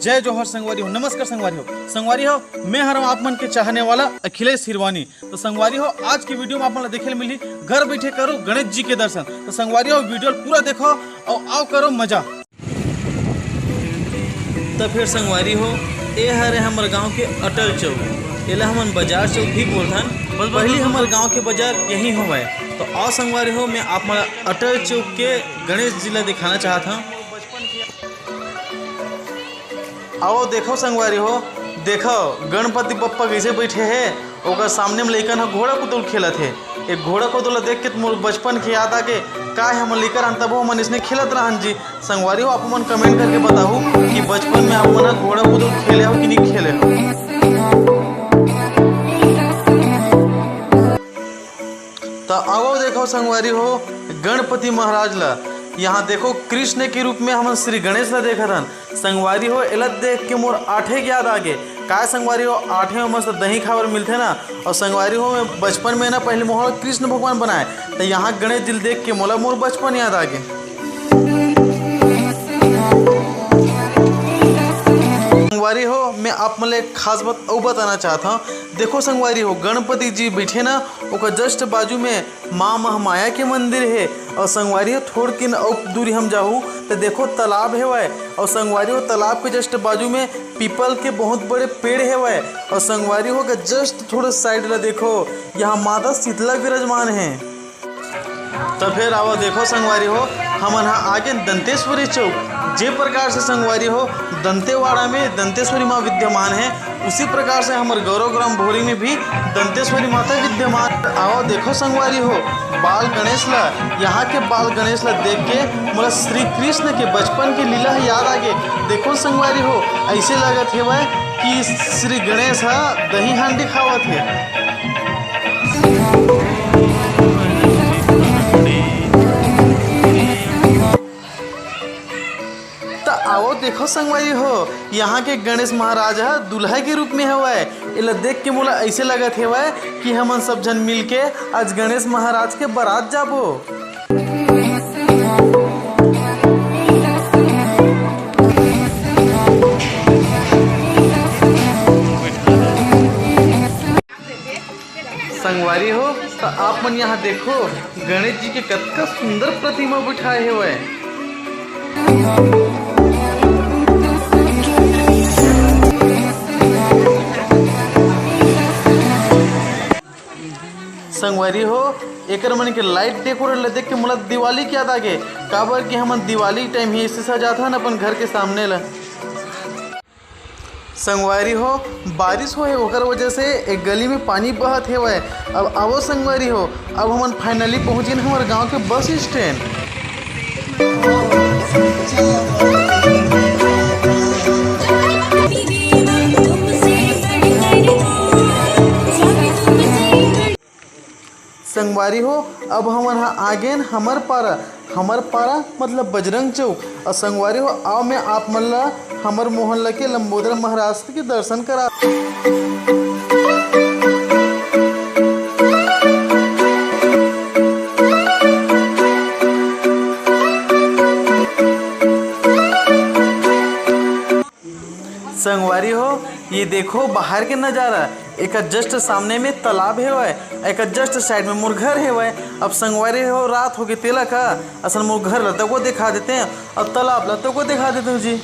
जय जोहर संगवारी हो, नमस्कार संगवारी हो मैं हर आप मन के चाहने वाला अखिलेश हिरवानी। तो संगवारी हो आज की वीडियो में आप मन देखे मिली घर बैठे करो गणेश जी के दर्शन। तो संगवारी हो वीडियो पूरा देखो और आओ करो मजा। तो फिर संगवारी हो ये हरे हमारे गांव के अटल चौक, एला हमन बाजार चौक भी बोलथन। पहले हमारे गांव के बाजार यही होवे। तो आओ संगवारी हो मैं आप मन अटल चौक के गणेश जी ला दिखाना चाहता हूँ। आओ देखो संगवारी हो, देखो गणपति बप्पा कैसे बैठे हैं। ओकर सामने में लइकन घोड़ा कुतुल खेलत है। एक घोड़ा कुतुल देख के मोर बचपन के याद आके का है हम लेकर आन तब मन इसने खेलत रहन जी। संगवारी हो आप मन कमेंट करके बताओ कि बचपन में आप मन घोड़ा कुतुल खेले हो कि नहीं खेले हो। तो आओ देखो संगवारी हो गणपति महाराज ला, यहाँ देखो कृष्ण के रूप में हम श्री गणेश ला देखा था। संगवारी हो एला देख के मोर आठे के याद आगे का संगवारी हो आठे में मस्त दही खावर मिलते ना। और संगवारी हो मैं बचपन में ना पहले मोहर कृष्ण भगवान बनाए, तो यहाँ गणेश जी देख के मोला मोर बचपन याद आगे। संगवारी हो मैं आप मन एक खास बात और बताना चाहता हूँ। देखो संगवारी हो गणपति जी बैठे ना, ओकर जस्ट बाजू में माँ महामाया के मंदिर है। और संगवारी हो थोड़ की दूरी हम जाऊँ तो देखो तालाब है वह। और संगवारी हो तालाब के जस्ट बाजू में पीपल के बहुत बड़े पेड़ है वह। और संगवारी हो जस्ट थोड़ा साइड ला देखो यहाँ माता शीतला विराजमान है। तो फिर आओ देखो संगवारी हो हम यहाँ आगे दंतेश्वरी चौक, जे प्रकार से संगवारी हो दंतेवाड़ा में दंतेश्वरी माँ विद्यमान है, उसी प्रकार से हमारे गौरव ग्राम भोरी में भी दंतेश्वरी माता विद्यमान। आओ देखो संगवारी हो बाल गणेश ला, यहाँ के बाल गणेश ला देख के मोला श्री कृष्ण के बचपन के लीला याद आगे। देखो संगवारी हो ऐसे लगत है वह कि श्री गणेश दही हांडी खावत है। आओ देखो संगवारी हो यहाँ के गणेश महाराज दुल्हा के रूप में है। इला देख के मोला ऐसे लगत है कि हम सब जन मिल के आज गणेश महाराज के बारात जाबो। संगवारी हो तो आप मन यहाँ देखो गणेश जी के कतका सुंदर प्रतिमा बिठाए हुए। संगवारी हो एकर मन के लाइट डेकोरेट देख के मोला दिवाली के याद आगे। काबर कि हम दिवाली टाइम ही ऐसे सजाता है ना अपन घर के सामने ला। संगवारी हो बारिश हो है ओकर वजह से एक गली में पानी बहत है वह। अब आओ संगवारी हो अब हम फाइनली पहुँचे हमारे गांव के बस स्टैंड। संगवारी हो अब हम यहाँ आगे हमर पारा मतलब बजरंग चौक। और संगवारी हो आओ मैं आप मन ला हमर मोहल्ला के लंबोदर महाराज के दर्शन करा। संगवारी हो ये देखो बाहर के नज़ारा, एक जस्ट सामने में तालाब है वह, एक जस्ट साइड में मोर घर है वह। अब संगवारी हो रात हो गई तेला का असल मोर घर लता को दिखा देते हैं और तालाब लता को दिखा देते हैं जी।